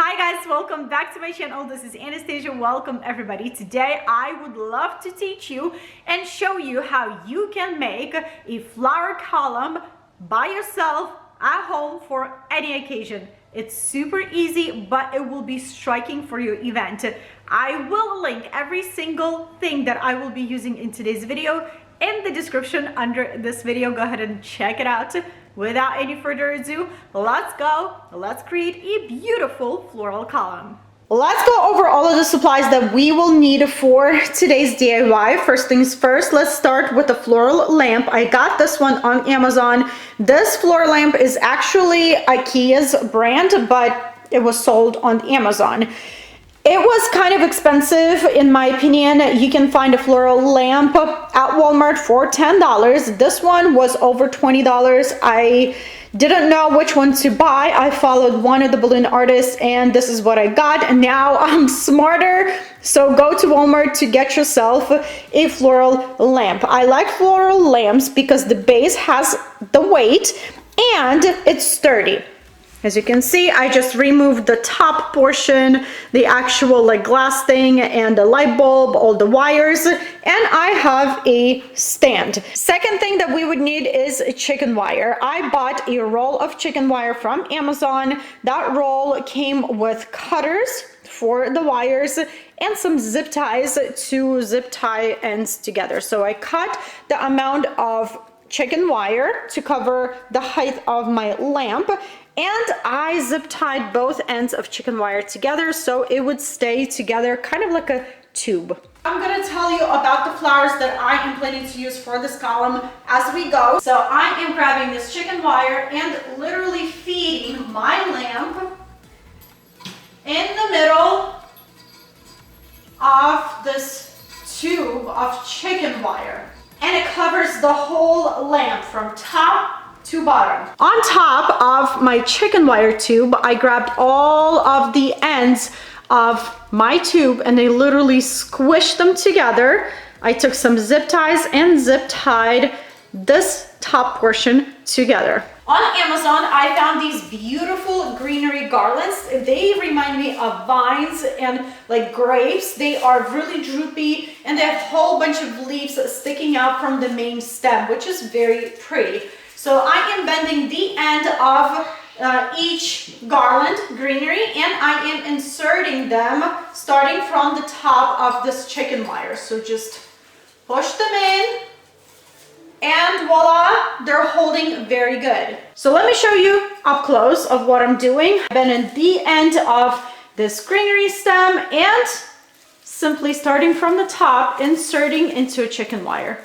Hi guys, welcome back to my channel. This is Anastasia. Welcome everybody. Today I would love to teach you and show you how you can make a flower column by yourself at home for any occasion. It's super easy, but it will be striking for your event. I will link every single thing that I will be using in today's video in the description under this video. Go ahead and check it out. Without any further ado, let's go. Let's create a beautiful floral column. Let's go over all of the supplies that we will need for today's DIY. First things first, let's start with the floral lamp. I got this one on Amazon. This floral lamp is actually IKEA's brand, but it was sold on Amazon. It was kind of expensive in my opinion. You can find a floral lamp at Walmart for $10. This one was over $20. I didn't know which one to buy. I followed one of the balloon artists and this is what I got. And now I'm smarter. So go to Walmart to get yourself a floral lamp. I like floral lamps because the base has the weight and it's sturdy. As you can see, I just removed the top portion, the actual like glass thing and the light bulb, all the wires, and I have a stand. Second thing that we would need is a chicken wire. I bought a roll of chicken wire from Amazon. That roll came with cutters for the wires and some zip ties to zip tie ends together. So I cut the amount of chicken wire to cover the height of my lamp, and I zip tied both ends of chicken wire together so it would stay together kind of like a tube. I'm gonna tell you about the flowers that I am planning to use for this column as we go. So I am grabbing this chicken wire and literally feeding my lamp in the middle of this tube of chicken wire. And it covers the whole lamp from top to bottom. On top of my chicken wire tube, I grabbed all of the ends of my tube and I literally squished them together. I took some zip ties and zip tied this top portion together. On Amazon, I found these beautiful greenery garlands. They remind me of vines and like grapes. They are really droopy and they have a whole bunch of leaves sticking out from the main stem, which is very pretty. So I am bending the end of each garland greenery and I am inserting them starting from the top of this chicken wire. So just push them in. And voila, they're holding very good. So let me show you up close of what I'm doing. I've been in the end of this greenery stem and simply starting from the top, inserting into a chicken wire.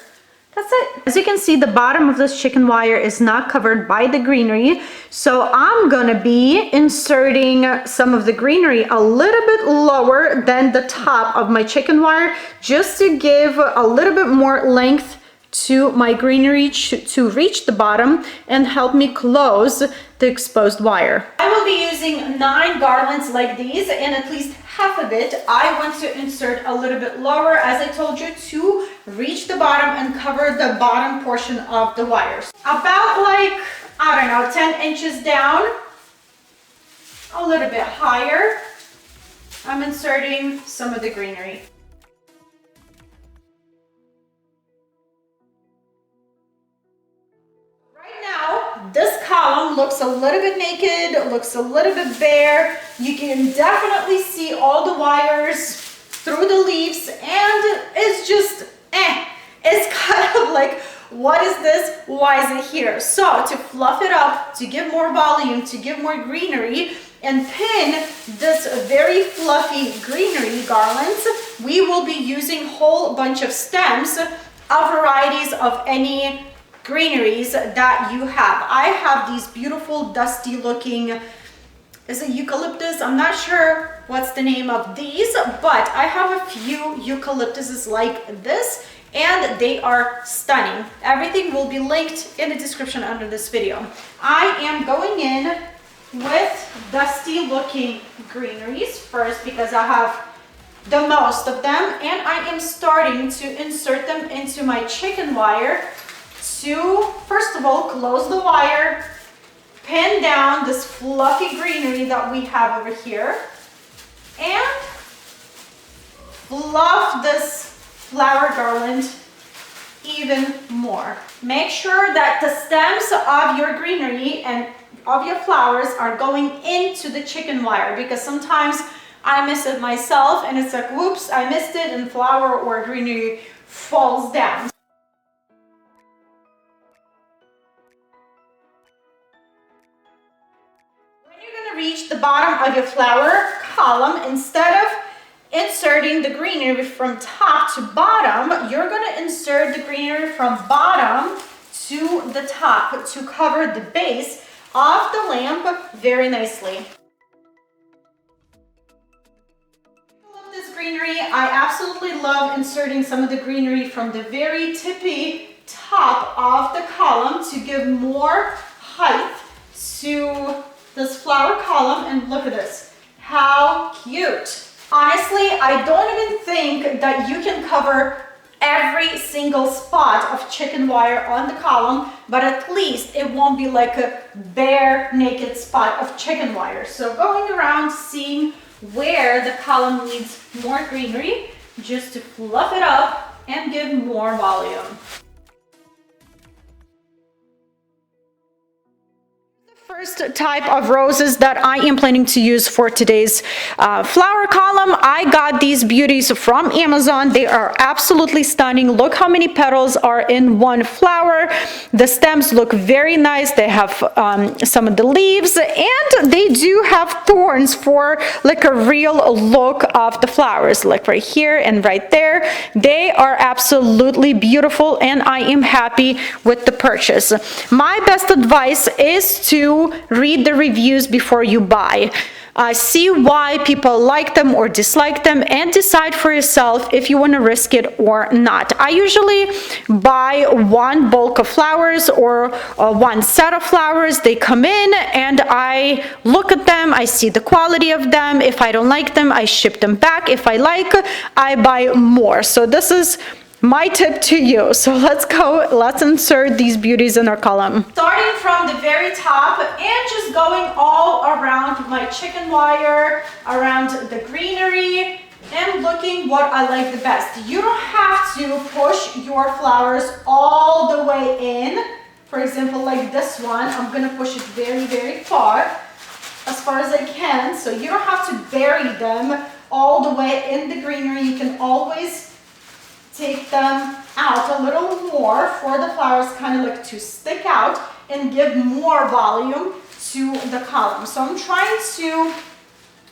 That's it. As you can see, the bottom of this chicken wire is not covered by the greenery. So I'm gonna be inserting some of the greenery a little bit lower than the top of my chicken wire, just to give a little bit more length to my greenery to reach the bottom and help me close the exposed wire. I will be using 9 garlands like these and at least half of it I want to insert a little bit lower, as I told you, to reach the bottom and cover the bottom portion of the wires. About like, I don't know, 10 inches down, a little bit higher, I'm inserting some of the greenery. This column looks a little bit naked, looks a little bit bare. You can definitely see all the wires through the leaves and it's just, it's kind of like, what is this? Why is it here? So to fluff it up, to give more volume, to give more greenery and pin this very fluffy greenery garlands, we will be using a whole bunch of stems of varieties of any greeneries that you have. I have these beautiful dusty looking, is it eucalyptus? I'm not sure what's the name of these, but I have a few eucalyptuses like this and they are stunning. Everything will be linked in the description under this video. I am going in with dusty looking greeneries first because I have the most of them, and I am starting to insert them into my chicken wire to, first of all, close the wire, pin down this fluffy greenery that we have over here and fluff this flower garland even more. Make sure that the stems of your greenery and of your flowers are going into the chicken wire, because sometimes I miss it myself and it's like, whoops, I missed it, and flower or greenery falls down. When you're gonna reach the bottom of your flower column, instead of inserting the greenery from top to bottom, you're going to insert the greenery from bottom to the top to cover the base of the lamp very nicely. I love this greenery. I absolutely love inserting some of the greenery from the very tippy top of the column to give more height to this flower column. And look at this, how cute. Honestly, I don't even think that you can cover every single spot of chicken wire on the column, but at least it won't be like a bare naked spot of chicken wire. So going around seeing where the column needs more greenery, just to fluff it up and give more volume. First type of roses that I am planning to use for today's flower column. I got these beauties from Amazon. They are absolutely stunning. Look how many petals are in one flower. The stems look very nice. They have some of the leaves, and they do have thorns for like a real look of the flowers, like right here and right there. They are absolutely beautiful, and I am happy with the purchase. My best advice is to read the reviews before you buy. See why people like them or dislike them, and decide for yourself if you want to risk it or not. I usually buy one bulk of flowers or one set of flowers. They come in and I look at them, I see the quality of them. If I don't like them, I ship them back. If I like, I buy more. So this is my tip to you. So let's go, let's insert these beauties in our column. Starting from the very top and just going all around my chicken wire, around the greenery, and looking what I like the best. You don't have to push your flowers all the way in. For example, like this one, I'm gonna push it very, very far as I can. So you don't have to bury them all the way in the greenery. You can always take them out a little more for the flowers kind of like to stick out and give more volume to the column. So I'm trying to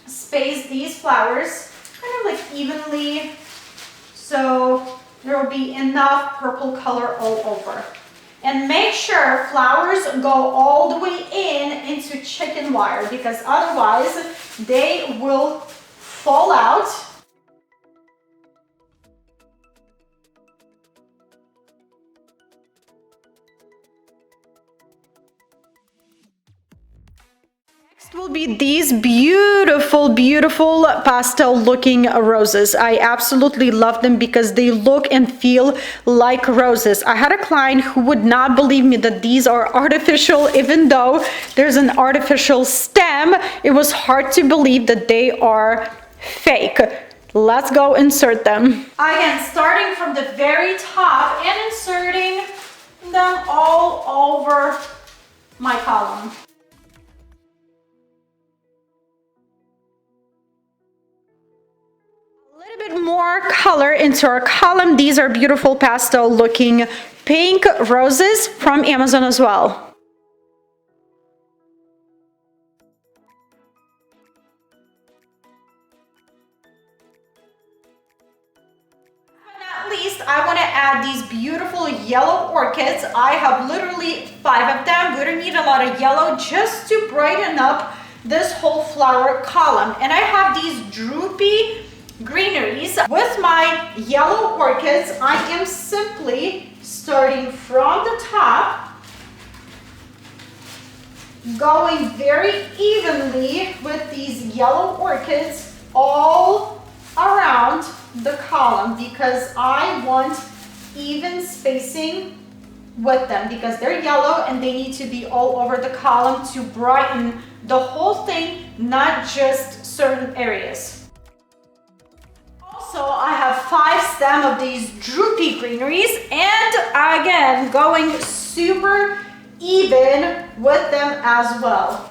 space these flowers kind of like evenly, so there will be enough purple color all over. And make sure flowers go all the way into chicken wire, because otherwise they will fall out. Will be these beautiful pastel looking roses. I absolutely love them because they look and feel like roses. I had a client who would not believe me that these are artificial, even though there's an artificial stem. It was hard to believe that they are fake. Let's go insert them. Again, starting from the very top and inserting them all over my column. Bit more color into our column. These are beautiful pastel looking pink roses from Amazon as well. At least I want to add these beautiful yellow orchids. I have literally 5 of them. We don't need a lot of yellow, just to brighten up this whole flower column. And I have these droopy greeneries. With my yellow orchids, I am simply starting from the top, going very evenly with these yellow orchids all around the column, because I want even spacing with them because they're yellow and they need to be all over the column to brighten the whole thing, not just certain areas. Also, I have 5 stems of these droopy greeneries, and again, going super even with them as well.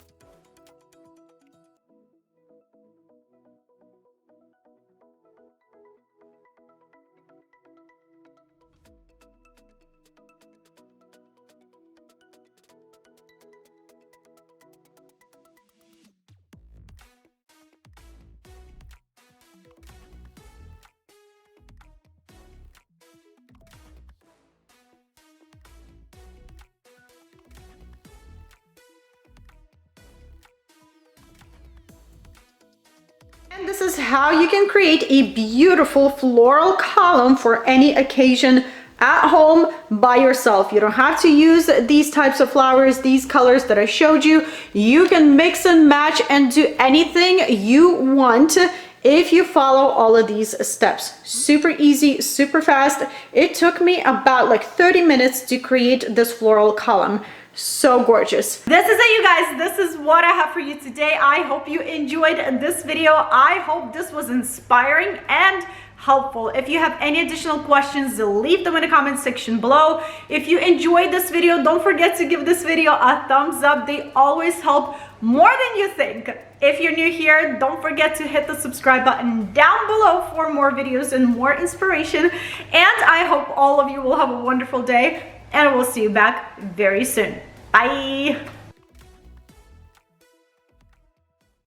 And this is how you can create a beautiful floral column for any occasion at home by yourself. You don't have to use these types of flowers, these colors that I showed you. You can mix and match and do anything you want if you follow all of these steps. Super easy, super fast. It took me about like 30 minutes to create this floral column. So gorgeous. This is it, you guys. This is what I have for you today. I hope you enjoyed this video. I hope this was inspiring and helpful. If you have any additional questions, leave them in the comment section below. If you enjoyed this video, don't forget to give this video a thumbs up. They always help more than you think. If you're new here, don't forget to hit the subscribe button down below for more videos and more inspiration. And I hope all of you will have a wonderful day, and I will see you back very soon. Bye.